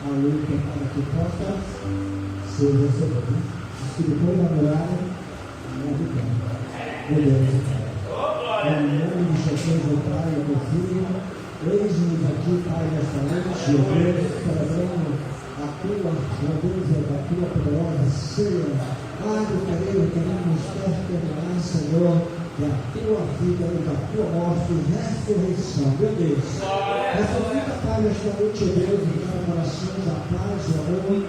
a luta para que possa ser vencedor. Diz que depois da muralha, não é vitória. Meu Deus, em nome de Jesus, o Pai, o Filho, eis-nos aqui, Pai, nesta noite, ó Deus, celebrando a tua grandeza, a tua poderosa ceia. Eu queremos perdoar, Senhor, da tua vida e da tua morte e ressurreição. Meu Deus, ressuscita, Pai, nesta noite, ó Deus, em cada coração, a paz, o amor,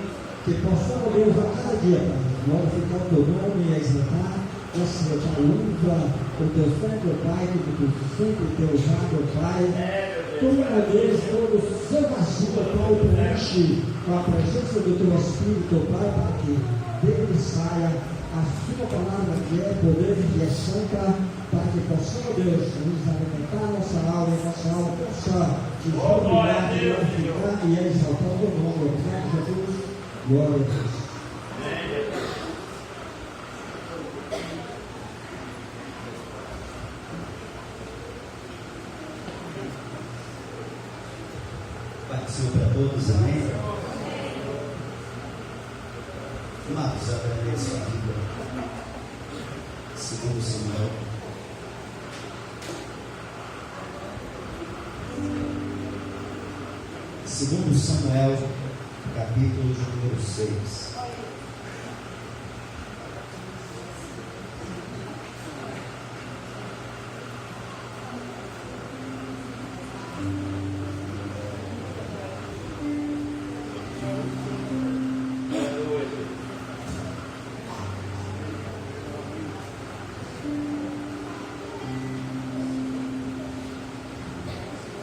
que possamos, Deus, a cada dia, Pai, glorificar o teu nome e exaltar. Essa uva, o teu sangue, Pai, que tu sempre teu usado, Pai. Toma, Deus, todo o seu vazio, Pai, preenche com a presença do teu Espírito, Pai, para que dele saia a sua palavra, que é poder e é santa, para que possamos, Deus, nos alimentar nossa alma e nossa alma possa te glorificar e exaltar o nome do Senhor Jesus. Glória a Deus. Senhor para todos, amém? Amados, agradeço a Bíblia, segundo Samuel. Segundo Samuel, capítulo de número 6.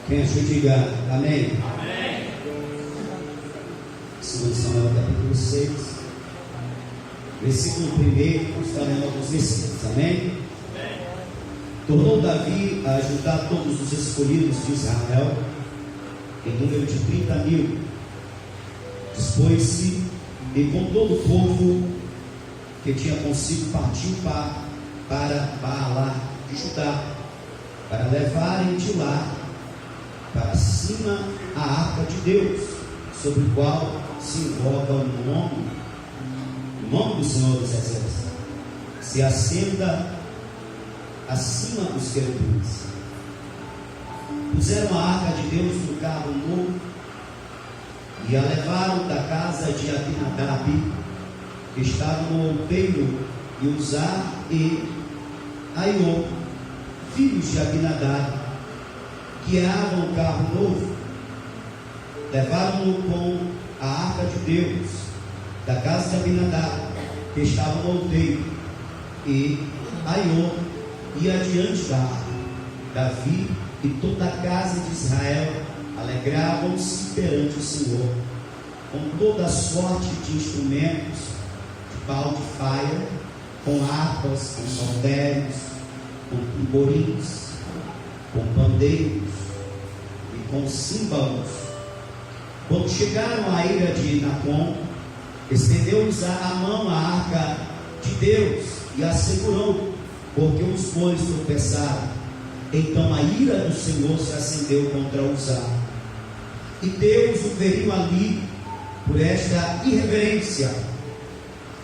Quem achou, diga amém. Amém. Segundo Samuel capítulo 6, versículo 1, está lendo alguns versículos, amém? Amém. Tornou Davi a ajudar todos os escolhidos de Israel, em número de 30.000. Dispôs-se e com todo o povo que tinha consigo partiu para Baalá de Judá, para levarem de lá para cima a arca de Deus, sobre o qual se invoca o nome do Senhor dos Exércitos, se assenta acima dos querubins. Puseram a arca de Deus no carro novo e a levaram da casa de Abinadab, que estava no outeiro, e Uzá e Aiô, filhos de Abinadab, guiavam o carro novo. Levaram-no com a arca de Deus da casa de Abinadab, que estava no outeiro, e Aiô ia adiante da arca. Davi e toda a casa de Israel alegravam-se perante o Senhor, com toda a sorte de instrumentos, de pau de faia, com harpas, com saltérios, com tamborins, com pandeiros e com símbolos. Quando chegaram à ilha de Nacon, estendeu-lhes a mão a arca de Deus e a segurou, porque os bois tropeçaram. Então a ira do Senhor se acendeu contra Uzá, e Deus o feriu ali por esta irreverência,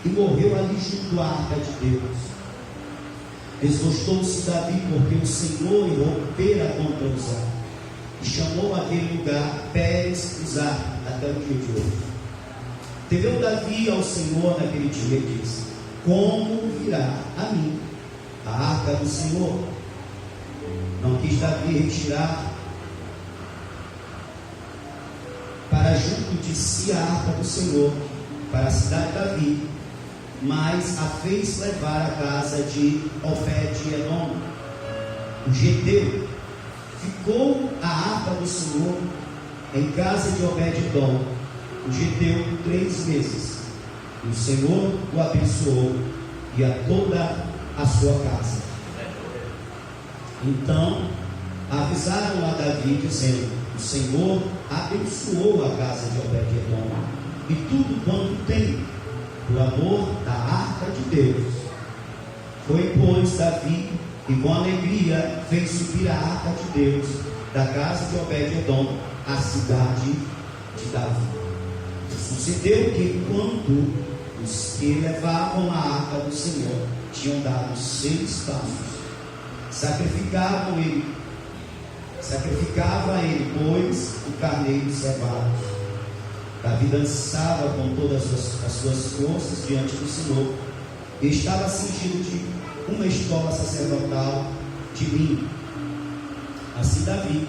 e morreu ali junto à arca de Deus. Desgostou-se Davi, porque o Senhor irrompera contra Uzá, e chamou aquele lugar Pérez Uzá até o dia de hoje. Temeu Davi ao Senhor naquele dia e disse: como virá a mim a arca do Senhor? Não quis Davi retirar para junto de si a arca do Senhor para a cidade de Davi, mas a fez levar à casa de Obed-Edom, o geteu. Ficou a arca do Senhor em casa de Obed-Edom, o geteu, 3 meses. E o Senhor o abençoou e a toda a sua casa. Então avisaram a Davi, dizendo: o Senhor abençoou a casa de Obed-Edom e tudo quanto tem, por amor da arca de Deus. Foi, pois, Davi, e com alegria fez subir a arca de Deus da casa de Obed-Edom à cidade de Davi. Sucedeu que quando os que levavam a arca do Senhor tinham dado 6 passos, sacrificava a ele, pois, o carneiro cevado. Davi dançava com todas as suas forças diante do Senhor, e estava cingido de uma estola sacerdotal de linho. Assim Davi,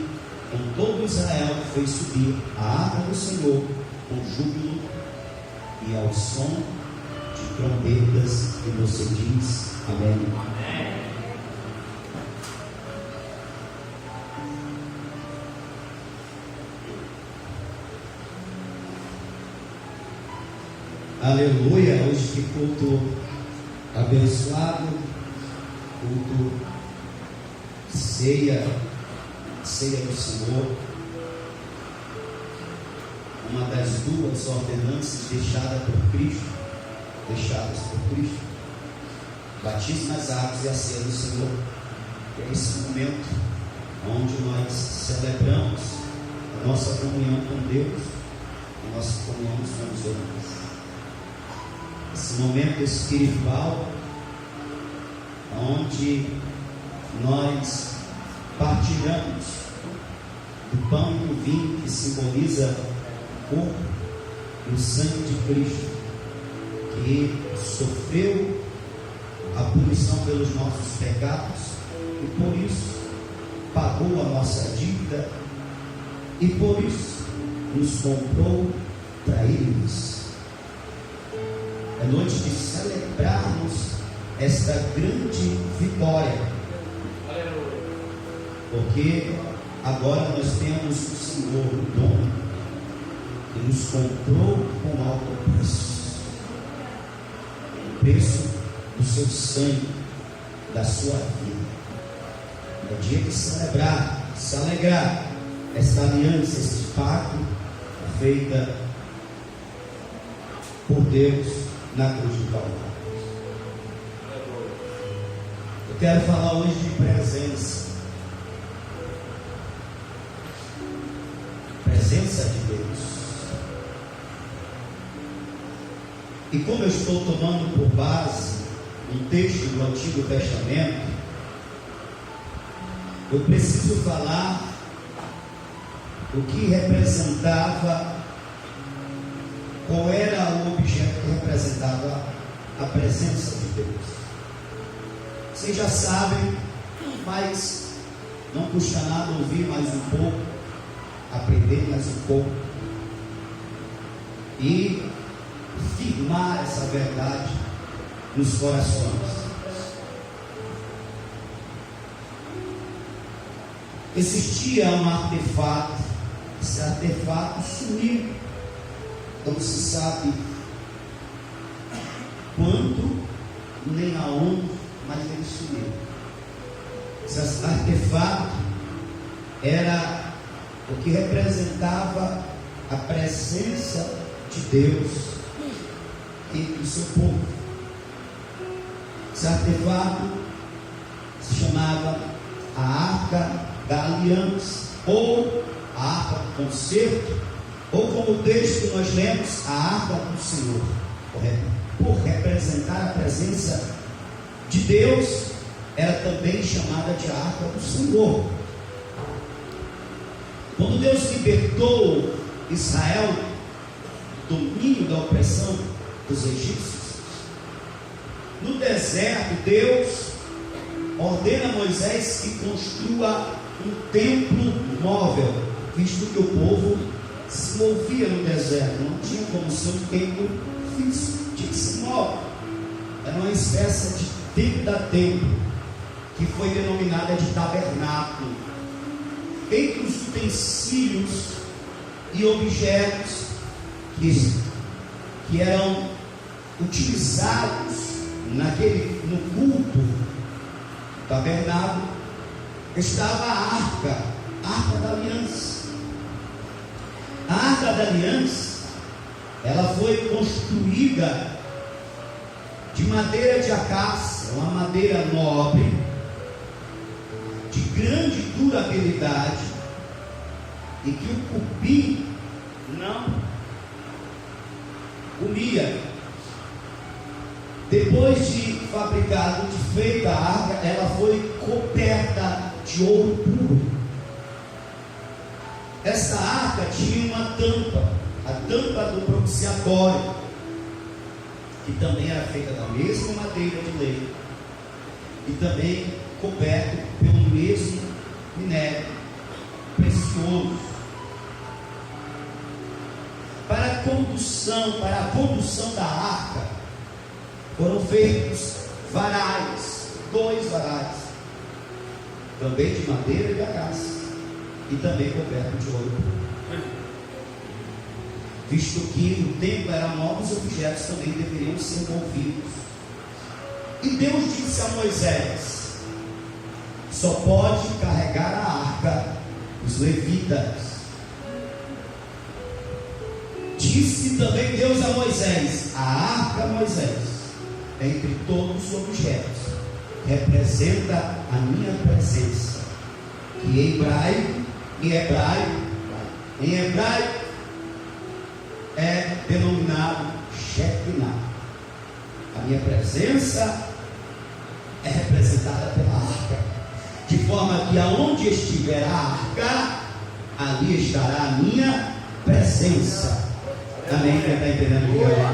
com todo Israel, fez subir a arca do Senhor com júbilo e ao som de trombetas, e você diz amém. Aleluia. Hoje que culto abençoado, culto ceia do Senhor, uma das 2 ordenanças deixadas por Cristo, batismo nas águas e a ceia do Senhor. É esse momento onde nós celebramos a nossa comunhão com Deus, a nossa comunhão com os outros. Esse momento espiritual, onde nós partilhamos do pão e do vinho, que simboliza o corpo e o sangue de Cristo, que sofreu a punição pelos nossos pecados e por isso pagou a nossa dívida e por isso nos comprou para Ele. É noite de celebrarmos esta grande vitória, porque agora nós temos o Senhor, o dono, que nos comprou com alto preço, o preço do seu sangue, da sua vida. É dia de celebrar, se alegrar esta aliança, este pacto feita por Deus na cruz do Calvário. Eu quero falar hoje de presença de Deus. E como eu estou tomando por base um texto do Antigo Testamento, eu preciso falar o que representava, qual era o objeto que representava a presença de Deus. Vocês já sabem, mas não custa nada ouvir mais um pouco, aprender mais um pouco e firmar essa verdade nos corações. Existia um artefato, esse artefato sumiu, não se sabe quando nem aonde, mas ele sumiu. Esse artefato era o que representava a presença de Deus entre o seu povo. Esse artefato se chamava a Arca da Aliança, ou a Arca do Concerto, ou como o texto que nós lemos, a Arca do Senhor, por representar a presença de Deus, era também chamada de Arca do Senhor. Quando Deus libertou Israel do domínio da opressão dos egípcios, no deserto, Deus ordena a Moisés que construa um templo móvel, visto que o povo se movia no deserto, não tinha como ser um templo físico, tinha que ser móvel. Era uma espécie de templo, que foi denominada de tabernáculo. Entre os utensílios e objetos que eram utilizados no culto tabernáculo, estava a Arca da Aliança. A Arca da Aliança, ela foi construída de madeira de acácia, uma madeira nobre, de grande durabilidade, e que o cupim comia. Depois de fabricado, de feita a arca, ela foi coberta de ouro puro. Essa arca tinha uma tampa, a tampa do propiciatório, que também era feita da mesma madeira de lei, e também coberto pelo mesmo minério precioso. Para a condução da arca, foram feitos varais, 2 varais, também de madeira de acácia, e também coberto de ouro, visto que no templo eram novos objetos, também deveriam ser movidos. E Deus disse a Moisés: só pode carregar a arca os levitas. Disse também Deus a Moisés: a arca, Moisés, entre todos os objetos, representa a minha presença, que em hebraico é denominado Shekinah. A minha presença é representada pela arca, de forma que aonde estiver a arca, ali estará a minha presença. Amém? Quem está entendendo o que é?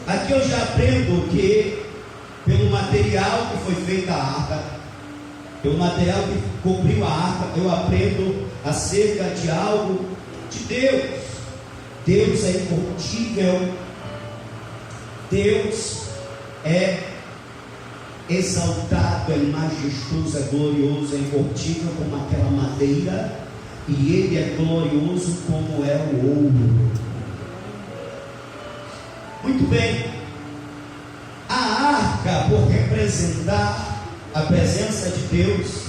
Aqui eu já aprendo que, pelo material que foi feita a arca, pelo material que cobriu a arca, eu aprendo acerca de algo de Deus. Deus é incorruptível, Deus é exaltado, é majestoso, é glorioso, é incorruptível como aquela madeira, e Ele é glorioso como é o ouro. Muito bem, a arca, por representar a presença de Deus,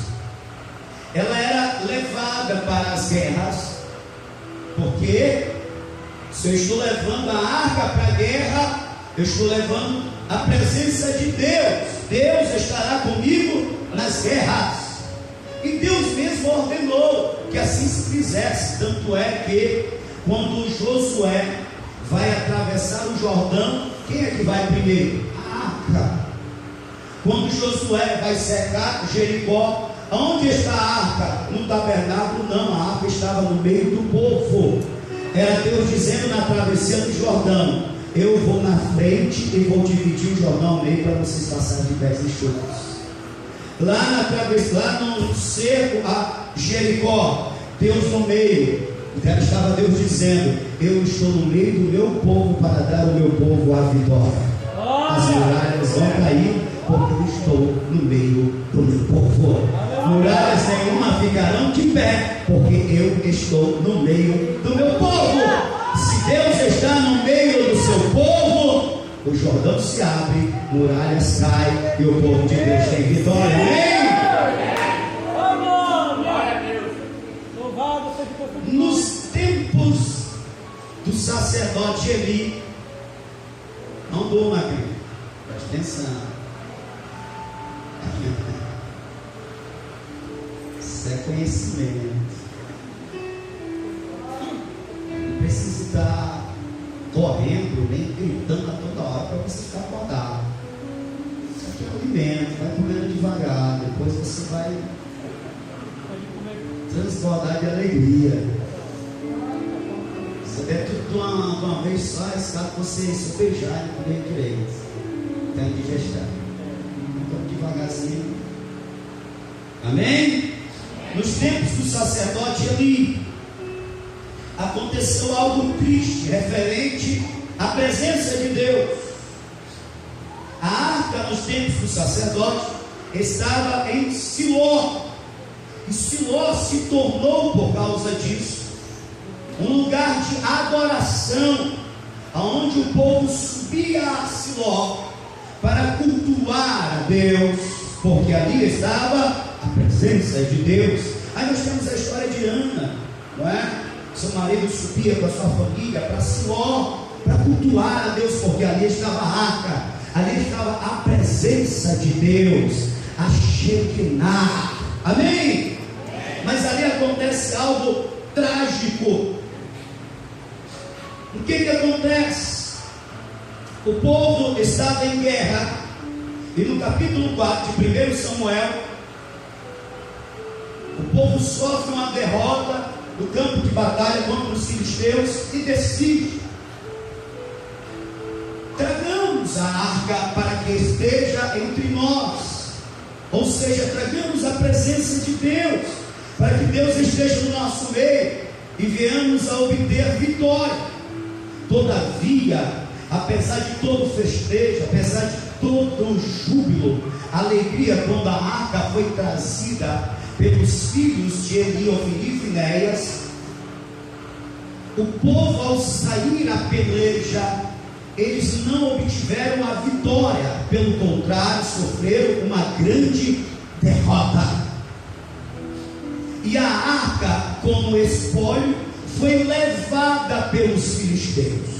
ela era levada para as guerras, porque se eu estou levando a arca para a guerra, eu estou levando a presença de Deus. Deus estará comigo nas guerras. E Deus mesmo ordenou que assim se fizesse. Tanto é que quando Josué vai atravessar o Jordão, quem é que vai primeiro? A arca. Quando Josué vai cercar Jericó, onde está a arca? No tabernáculo? Não, a arca estava no meio do povo. Era Deus dizendo na travessia do Jordão: eu vou na frente e vou dividir o Jordão ao meio para vocês passarem de pés enxutos. Lá na travessia, lá no cerco a Jericó, Deus no meio. Estava Deus dizendo: eu estou no meio do meu povo para dar ao meu povo a vitória. As muralhas vão cair porque eu estou no meio do meu povo. Muralhas nenhuma ficarão de pé porque eu estou no meio do meu povo. Se Deus está no meio do seu povo, o Jordão se abre, muralhas caem e o povo de Deus tem vitória. Amém? Nos tempos do sacerdote Eli, não durma, querido, preste atenção. Isso é conhecimento. Não precisa estar correndo, nem gritando a toda hora para você ficar acordado. Isso aqui é alimento, vai comendo devagar, depois você vai transbordar de alegria. Você der tudo de uma vez só, esse caso você sopejar e comer direito. Tem digestão. Então devagarzinho. Amém? Nos tempos do sacerdote Eli, aconteceu algo triste referente à presença de Deus. A arca nos tempos do sacerdote estava em Siló, e Siló se tornou, por causa disso, um lugar de adoração, aonde o povo subia a Siló para cultuar a Deus, porque ali estava a presença de Deus. Aí nós temos a história de Ana, não é? Seu marido subia com a sua família para Siló, para cultuar a Deus, porque ali estava a arca, ali estava a presença de Deus, a Shekinah. Amém? Mas ali acontece algo trágico. O que acontece? O povo estava em guerra, e no capítulo 4 de 1 Samuel, o povo sofre uma derrota no campo de batalha contra os filisteus e decide: tragamos a arca para que esteja entre nós, ou seja, tragamos a presença de Deus, para que Deus esteja no nosso meio e venhamos a obter vitória. Todavia, apesar de todo o festejo, apesar de todo o júbilo, alegria, quando a arca foi trazida pelos filhos de Eli, Ofni e Finéias, o povo, ao sair à peleja, eles não obtiveram a vitória, pelo contrário, sofreram uma grande derrota. E a arca, como espólio, foi levada pelos filisteus.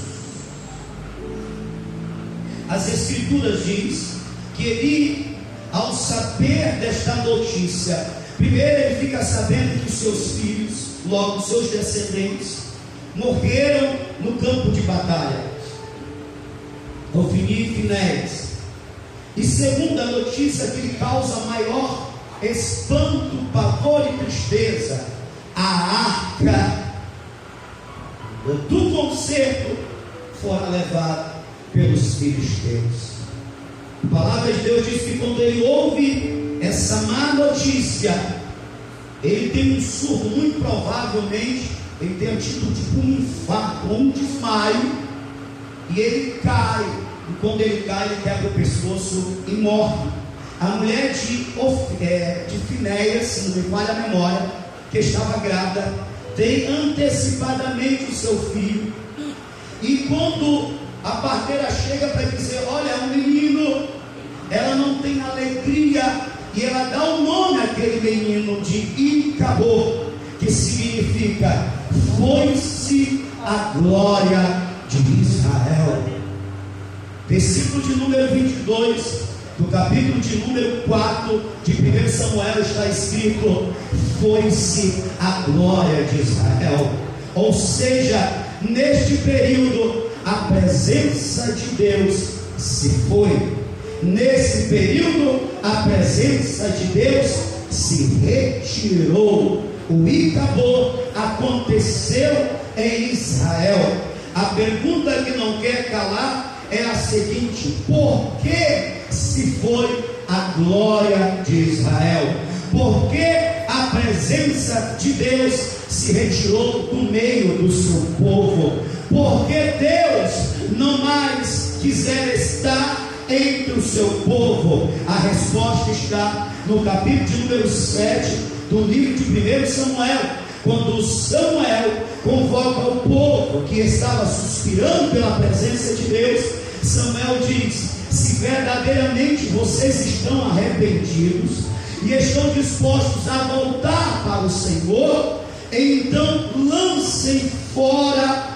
As escrituras diz que Eli, ao saber desta notícia, primeiro ele fica sabendo que os seus filhos, logo seus descendentes, morreram no campo de batalha, Ofni e Finéias. E segunda notícia que lhe causa maior espanto, pavor e tristeza: a arca do concerto fora levada pelos filisteus. A palavra de Deus diz que quando ele ouve essa má notícia, ele tem um surto, muito provavelmente ele tem tido tipo um infarto, um desmaio, e ele cai, e quando ele cai, ele quebra o pescoço e morre. A mulher de Finéias, se não me falha a memória, que estava grávida, tem antecipadamente o seu filho, e quando a parteira chega para dizer: olha, é um menino, ela não tem alegria, e ela dá o nome àquele menino de Icabô, que significa: foi-se a glória de Israel. Versículo de número 22 do capítulo de número 4 de 1 Samuel está escrito: foi-se a glória de Israel. Ou seja, neste período a presença de Deus se foi. Nesse período a presença de Deus se retirou. O Icabô aconteceu em Israel. A pergunta que não quer calar é a seguinte: por que se foi a glória de Israel? Por que a presença de Deus se retirou do meio do seu povo? Porque Deus não mais quiser estar entre o seu povo. A resposta está no capítulo de número 7 do livro de 1 Samuel, quando Samuel convoca o povo que estava suspirando pela presença de Deus. Samuel diz: se verdadeiramente vocês estão arrependidos e estão dispostos a voltar para o Senhor, então lancem fora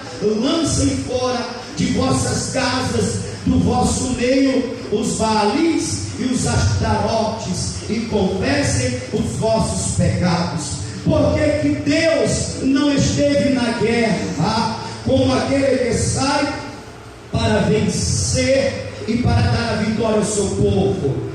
de vossas casas, do vosso meio, os Baalins e os Astarotes, e confessem os vossos pecados. Por que Deus não esteve na guerra como aquele que sai para vencer e para dar a vitória ao seu povo?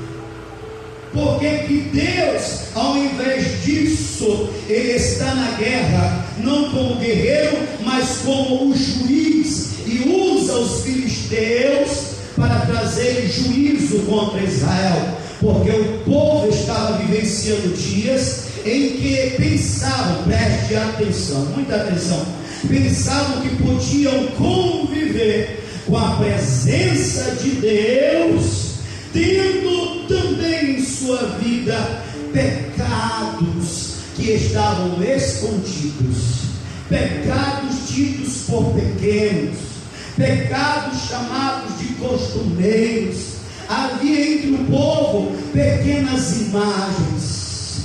Por que Deus, ao invés disso, Ele está na guerra, não como guerreiro, mas como o juiz, e usa os filisteus para trazer juízo contra Israel? Porque o povo estava vivenciando dias em que pensavam, preste atenção, muita atenção, pensavam que podiam conviver com a presença de Deus, tendo também em sua vida pecados que estavam escondidos, pecados ditos por pequenos, pecados chamados de costumeiros. Havia entre o povo pequenas imagens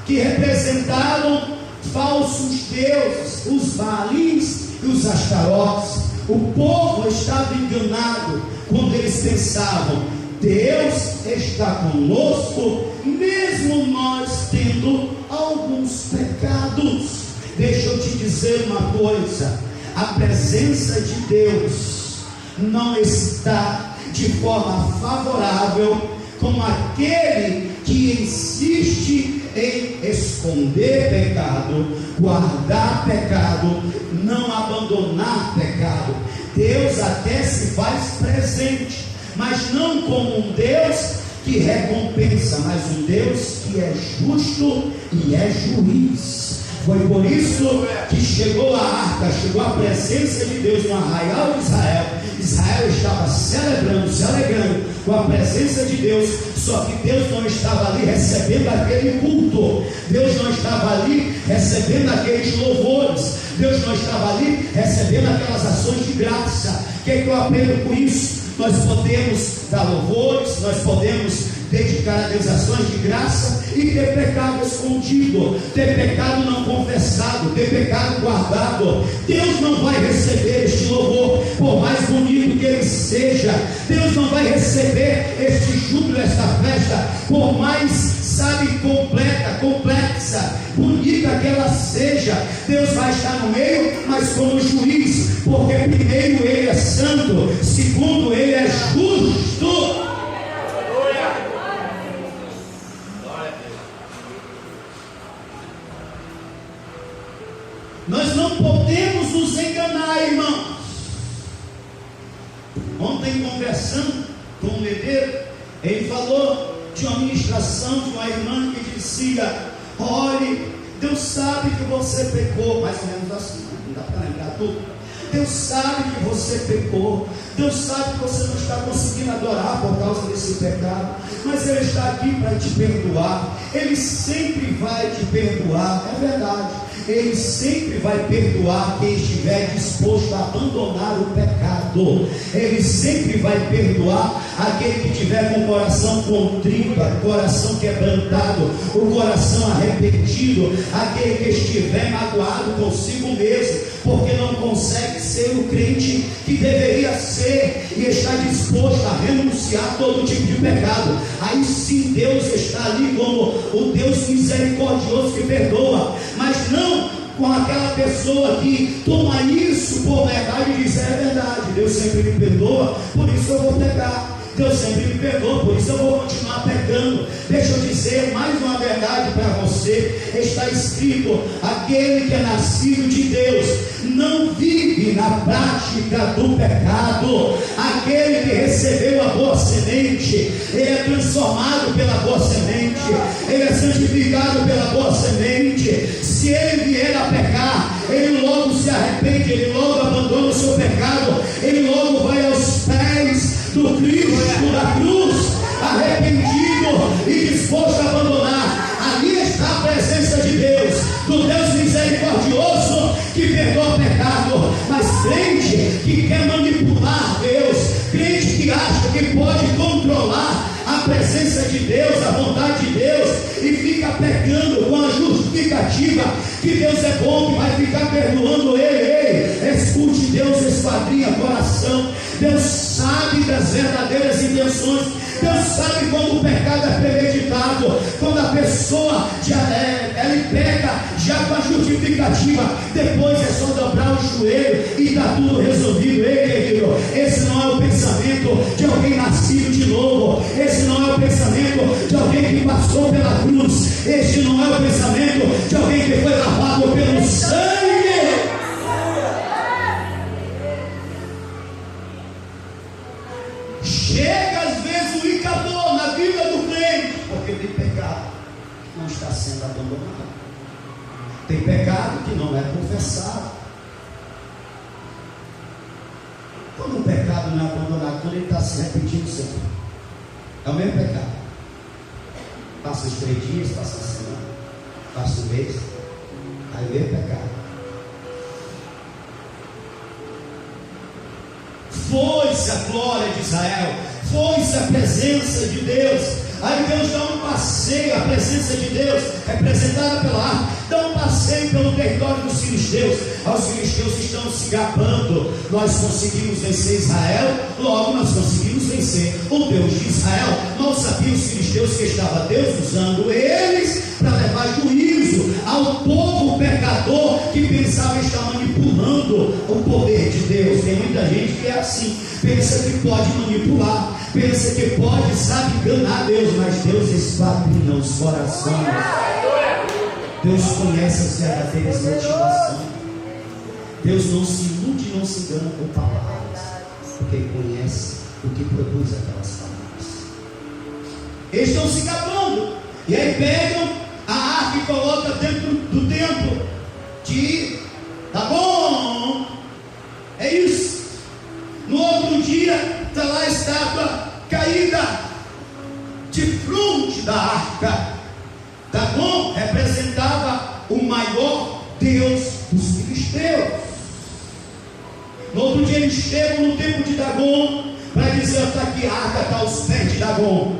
que representavam falsos deuses, os Baalins e os Astarotes. O povo estava enganado quando eles pensavam: Deus está conosco, mesmo nós tendo alguns pecados. Deixa eu te dizer uma coisa: a presença de Deus não está de forma favorável com aquele que insiste em esconder pecado, guardar pecado, não abandonar pecado. Deus até se faz presente, mas não como um Deus que recompensa, mas um Deus que é justo e é juiz. Foi por isso que chegou a arca, chegou a presença de Deus no arraial de Israel. Israel estava celebrando, se alegrando com a presença de Deus, só que Deus não estava ali recebendo aquele culto, Deus não estava ali recebendo aqueles louvores, Deus não estava ali recebendo aquelas ações de graça. O que é que eu aprendo com isso? Nós podemos dar louvores, nós podemos dedicar a Deus ações de graça e ter pecado escondido, ter pecado não confessado, ter pecado guardado. Deus não vai receber este louvor, por mais bonito que ele seja. Deus não vai receber este júbilo, esta festa, por mais, complexa, bonita que ela seja. Deus vai estar no meio, mas como juiz, porque primeiro ele é santo, segundo ele é justo. Nós não podemos nos enganar, irmãos. Ontem, conversando com o Medeiro, ele falou de uma ministração de uma irmã que dizia: olhe, Deus sabe que você pecou, mais ou menos assim, não dá para lembrar tudo. Deus sabe que você pecou, Deus sabe que você não está conseguindo adorar por causa desse pecado, mas Ele está aqui para te perdoar. Ele sempre vai te perdoar, é verdade. Ele sempre vai perdoar quem estiver disposto a abandonar o pecado. Ele sempre vai perdoar aquele que tiver com o coração contrito, coração quebrantado, o coração arrependido, aquele que estiver magoado consigo mesmo, porque não consegue ser o crente que deveria ser e está disposto a renunciar a todo tipo de pecado. Aí sim Deus está ali como o Deus misericordioso que perdoa, mas não com aquela pessoa que toma isso por verdade e diz: é verdade, Deus sempre me perdoa, por isso eu vou pecar. Deus sempre me perdoa, por isso eu vou continuar pecando. Deixa eu dizer mais uma verdade para você. Está escrito: aquele que é nascido de Deus não vive na prática do pecado. Aquele que recebeu a boa semente, ele é transformado pela boa semente, ele é santificado pela boa semente. Se ele vier a pecar, ele logo se arrepende, ele logo abandona o seu pecado, ele logo vai aos pés do Cristo da cruz, arrependido e disposto a abandonar. Ali está a presença de Deus, do Deus misericordioso que perdoa o pecado. Mas crente que quer manipular Deus, crente que acha que pode controlar a presença de Deus, a vontade de Deus, e fica pecando com a justificativa que Deus é bom, que vai ficar perdoando ele. Escute, Deus esquadrinha coração. Deus sabe das verdadeiras intenções. Deus sabe quando o pecado é premeditado, quando a pessoa ela peca já com a justificativa, depois é só dobrar o joelho e está tudo resolvido. Ei, querido, esse não é o pensamento de alguém nascido de novo, esse não é o pensamento de alguém que passou pela cruz, esse não é o pensamento de alguém que foi lavado pelo sangue. Chega às vezes o indicador na vida do crente, porque tem pecado que não está sendo abandonado, tem pecado que não é confessado. Quando o pecado não é abandonado, quando ele está se repetindo sempre, é o mesmo pecado. Passa os 3 dias, passa a semana, passa o mês, aí vem o pecado. Foi-se a glória de Israel, foi-se a presença de Deus. Aí Deus dá um passeio, a presença de Deus representada pela arca, dá um passei pelo território dos filisteus. Os filisteus estão se gabando. Nós conseguimos vencer Israel, logo nós conseguimos vencer o Deus de Israel. Mal sabiam os filisteus que estava Deus usando eles para levar juízo ao povo pecador que pensava estar manipulando o poder de Deus. Tem muita gente que é assim, pensa que pode manipular, pensa que pode, sabe, enganar Deus, mas Deus esquadrinha os corações. Deus conhece as verdadeiras motivações. Deus não se ilude, não se engana com palavras, porque Ele conhece o que produz aquelas palavras. Eles estão se gabando, e aí pegam a arca e colocam dentro do templo de Dagon. É isso. No outro dia está lá a estátua caída de frente da arca. Dagon representava o maior Deus dos filisteus. No outro dia eles chegam no templo de Dagon para dizer: está aqui, a arca está aos pés de Dagon.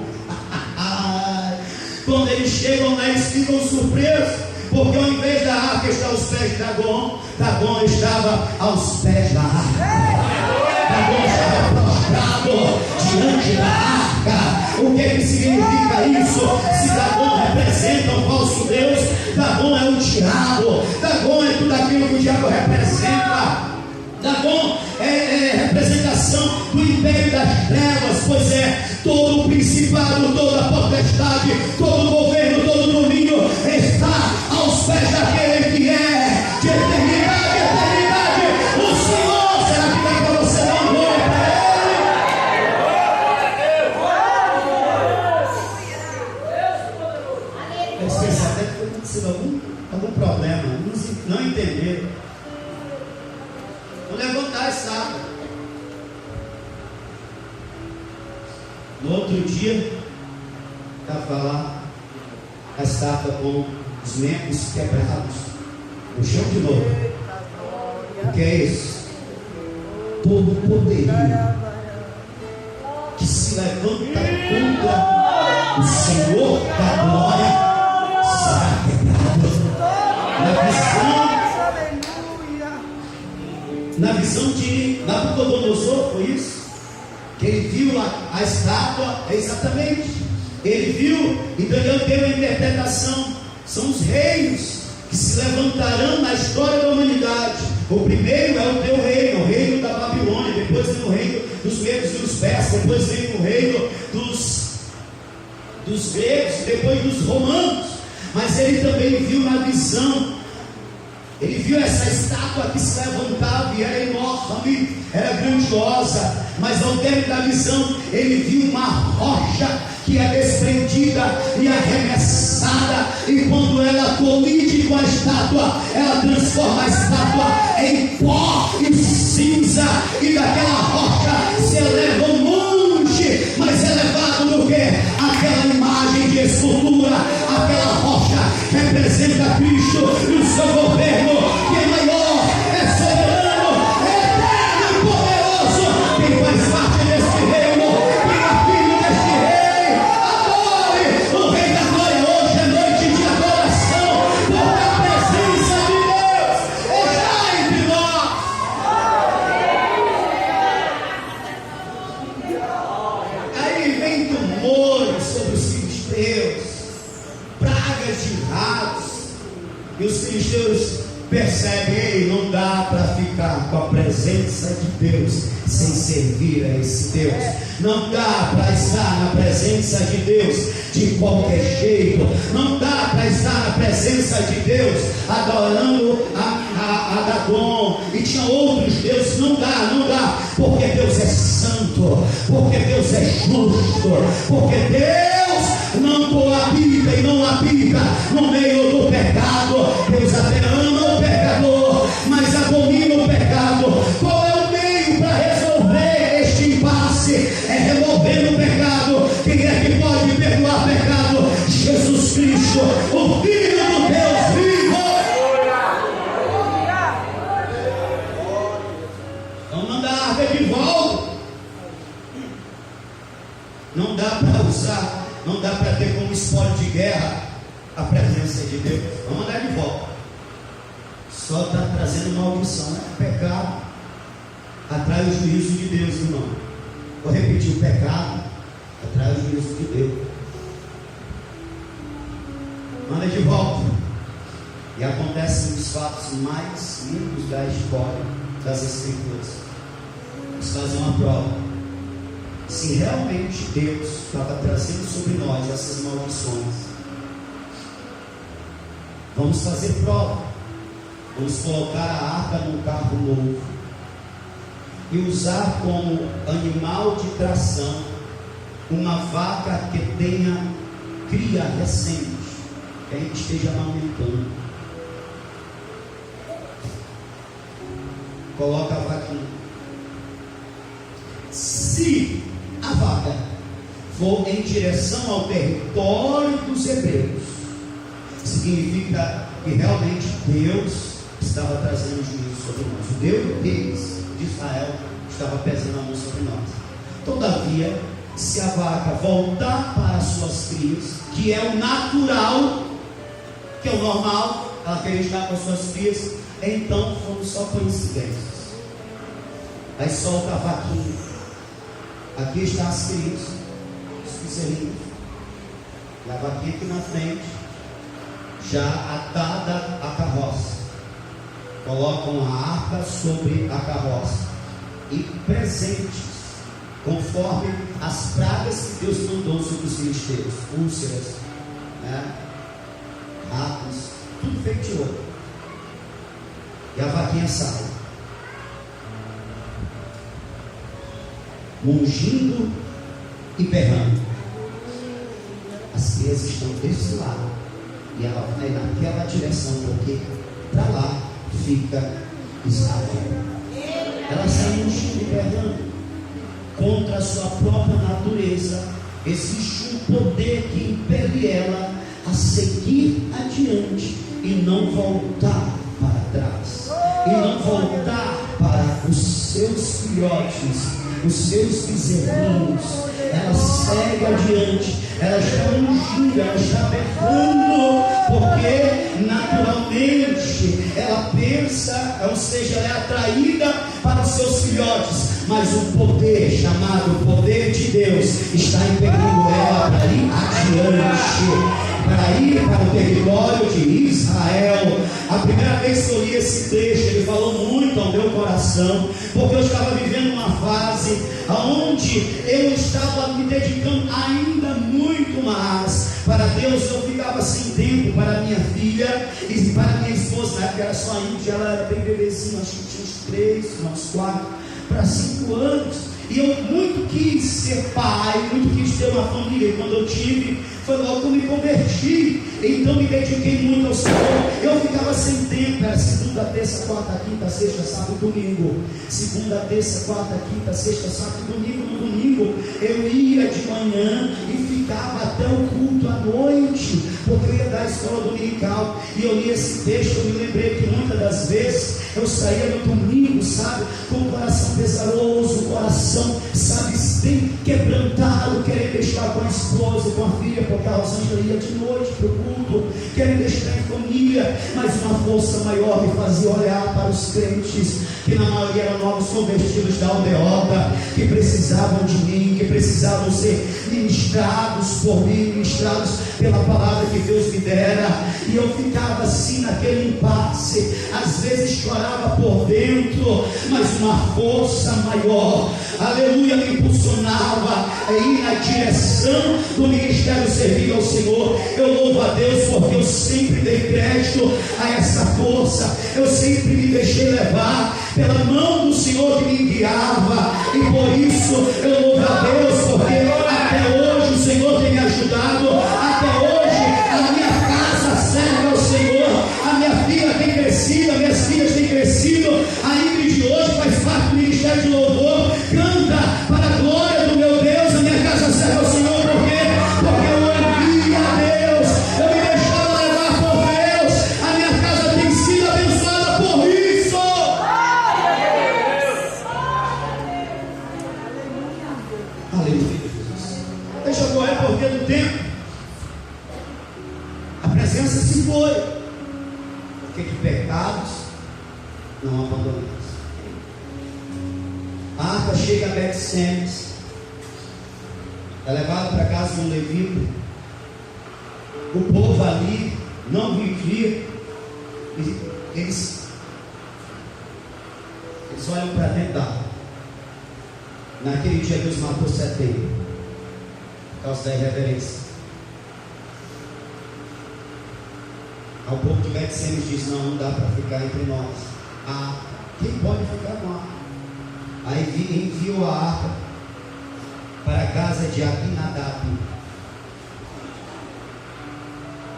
Quando eles chegam lá, eles ficam surpresos, porque ao invés da arca estar aos pés de Dagon, Dagon estava aos pés da arca. Dagon estava prostrado diante da arca. O que significa isso? Se Dagon representa um falso Deus, Dagon é o diabo. Dagon é tudo aquilo que o diabo representa. Dagon é representação do império das trevas, pois é, todo o principado, toda a potestade, todo o governo, todo o domínio está aos pés daquele que é de eternidade a eternidade. O Senhor. Será que dá para você dar glória para Ele? Eles pensaram até que foi acontecido algum problema, não entenderam. Vou levantar a estátua. No outro dia, estava lá a estátua com os membros quebrados no chão de novo. O que é isso? Todo o poderio que se levanta contra o Senhor da glória será quebrado. Na visão de Nabucodonosor, foi isso? Que ele viu a estátua, exatamente. Ele viu e Daniel deu a interpretação. São os reinos que se levantarão na história da humanidade. O primeiro é o teu reino, o reino da Babilônia. Depois vem o reino dos medos e dos persas. Depois vem o reino dos gregos. Depois dos romanos. Mas ele também viu na visão. Ele viu essa estátua que se levantava e era enorme, era grandiosa, mas ao término da visão, ele viu uma rocha que é desprendida e arremessada, e quando ela colide com a estátua, ela transforma a estátua em pó e cinza, e daquela rocha se eleva um monte, mas elevado do que? Aquela imagem de escultura, aquela rocha representa Cristo e o seu governo, que é maior, é soberano, é eterno e poderoso. Quem faz parte deste reino, quem é filho deste rei, adore o Rei da Glória. Hoje é noite de adoração, porque a presença de Deus está entre nós. Aí vem tumores sobre os filisteus, pragas de ratos, e os filisteus percebem: ei, não dá para ficar com a presença de Deus sem servir a esse Deus. Não dá para estar na presença de Deus de qualquer jeito. Não dá para estar na presença de Deus adorando a Dagon e tinha outros deuses. Não dá, porque Deus é santo, porque Deus é justo, porque Deus não coabita e não habita no meio do pecado. Deus até ama o pecador, mas abomina o pecado. Qual é o meio para resolver este impasse? É removendo o pecado. Quem é que pode perdoar pecado? Jesus Cristo, o Filho do Deus vivo. Então manda a arca de volta. Não dá para usar, não dá para ter como espólio de guerra a presença de Deus. Vamos mandar de volta. só está trazendo maldição. O pecado atrai o juízo de Deus, irmão. Vou repetir: o pecado atrai o juízo de Deus. Manda de volta. E acontecem os fatos mais lindos da história das Escrituras. Vamos fazer uma prova. Se realmente Deus estava trazendo sobre nós essas maldições, vamos fazer prova. Vamos colocar a arca num carro novo e usar como animal de tração uma vaca que tenha cria recente, que a gente esteja amamentando. Coloca a vaquinha. Se a vaca for em direção ao território dos hebreus, significa que realmente Deus estava trazendo juízo sobre nós. O Deus deles, de Israel, estava pesando a mão sobre nós. Todavia, se a vaca voltar para as suas crias, que é o natural, que é o normal, ela quer estar com as suas crias, então foram só coincidências. Aí solta a vaquinha. Aqui está as crias, os bezerrinhos, e a vaquinha aqui na frente, já atada à carroça. Colocam a arca sobre a carroça e presentes, conforme as pragas que Deus mandou sobre os filisteus, úlceras, ratos, tudo feito de ouro. E a vaquinha sai, mungindo e berrando. As crias estão desse lado e ela vai naquela direção, porque para lá fica Israel. Ela sai mungindo e berrando contra a sua própria natureza. Existe um poder que impele ela a seguir adiante e não voltar para trás, e não voltar para os seus filhotes, os seus bezerrinhos. Ela segue adiante, ela está ungindo, ela está berrando, porque naturalmente ela pensa, ou seja, ela é atraída para os seus filhotes, mas o poder chamado poder de Deus está impelindo ela para ir adiante, para ir para o território de Israel. A primeira vez que eu li esse texto, ele falou muito ao meu coração, porque eu estava vivendo uma fase onde eu estava me dedicando ainda muito mais para Deus. Eu ficava sem tempo para minha filha e para minha esposa. Na época era só a Índia, ela era bem bebezinha, acho que tinha uns 4 para 5 anos. E eu muito quis ser pai, muito quis ter uma família. E quando eu tive, foi logo que eu me converti. Então me dediquei muito ao Senhor. Eu ficava sem tempo, era segunda, terça, quarta, quinta, sexta, sábado e domingo. Segunda, terça, quarta, quinta, sexta, sábado e domingo. No domingo eu ia de manhã e ficava até o culto à noite, porque eu ia dar a escola dominical. E eu li esse texto, eu me lembrei que muitas das vezes eu saía no domingo, sabe, com o coração pesaroso, o coração, sabe, bem quebrantado, querendo estar com a esposa, com a filha, porque a Rosângela ia de noite para o culto, querendo estar em família, mas uma força maior me fazia olhar para os crentes, que na maioria eram novos convertidos da aldeota, que precisavam de mim, que precisavam ser ministrados por mim, ministrados pela palavra que Deus me dera. E eu ficava assim naquele impasse, às vezes chorava por dentro, mas uma força maior, aleluia, me impulsionava a ir na direção do ministério servir ao Senhor. Eu louvo a Deus porque eu sempre dei crédito a essa força, eu sempre me deixei levar pela mão do Senhor que me guiava, e por isso eu louvo a Deus, porque até hoje o Senhor tem me ajudado, até hoje a minha casa serve ao Senhor, a minha filha tem crescido, as minhas filhas têm crescido, a Ingrid hoje faz parte do ministério de louvor, canta para a glória do meu Deus, a minha casa serve ao Senhor. Por quê? Porque eu ouvia a Deus, eu me deixava levar por Deus, a minha casa tem sido abençoada por isso. Aleluia. Deixa eu correr porque no tempo a presença se foi, porque de pecados A arca chega a Bet-Semes, é levada para casa de um levita. O povo ali não vivia. Eles olham para dentro da arca. Naquele dia Deus matou 70 por causa da irreverência. Ao povo de Bet-Semes diz: não dá para ficar entre nós. Quem pode ficar com a arca? Aí enviou a arca para a casa de Abinadab,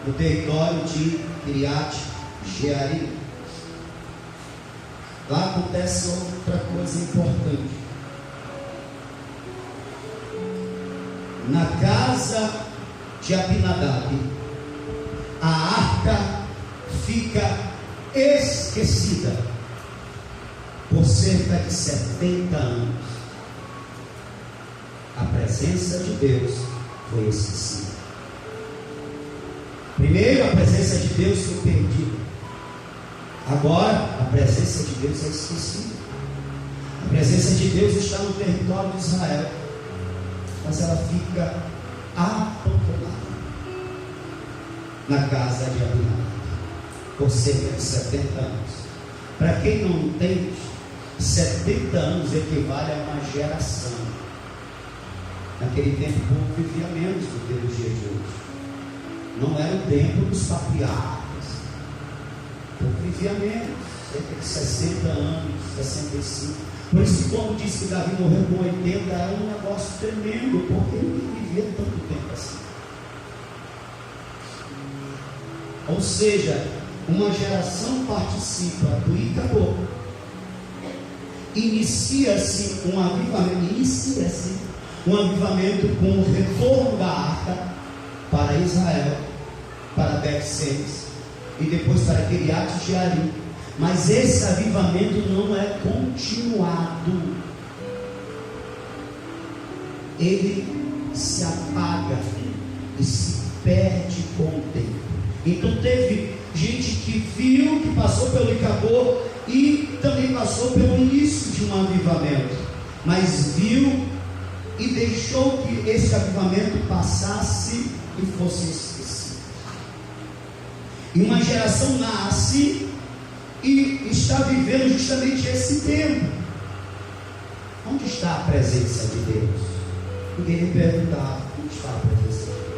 no território de Kiriat Jearim. Lá acontece outra coisa importante. Na casa de Abinadab, a arca fica esquecida por cerca de 70 anos. A presença de Deus foi esquecida. Primeiro, a presença de Deus foi perdida. Agora, a presença de Deus é esquecida. A presença de Deus está no território de Israel, mas ela fica abandonada na casa de Abinadab por cerca de 70 anos. Para quem não entende, 70 anos equivale a uma geração. Naquele tempo o povo vivia menos do que nos dias de hoje. Não era o tempo dos patriarcas. O povo vivia menos, cerca de 60 anos, 65. Por isso, quando diz que Davi morreu com 80, era um negócio tremendo, porque ele não vivia tanto tempo assim. Ou seja, uma geração participa do Icabô. Inicia-se um avivamento com o retorno da arca para Israel, para Bet-Semes e depois para Kiriat Jearim. Mas esse avivamento não é continuado. Ele se apaga e se perde com o tempo. Então teve gente que viu, que passou pelo Icabô e também passou pelo início de um avivamento, mas viu e deixou que esse avivamento passasse e fosse esquecido. E uma geração nasce e está vivendo justamente esse tempo. Onde está a presença de Deus? Ninguém lhe perguntava: onde está a presença de Deus?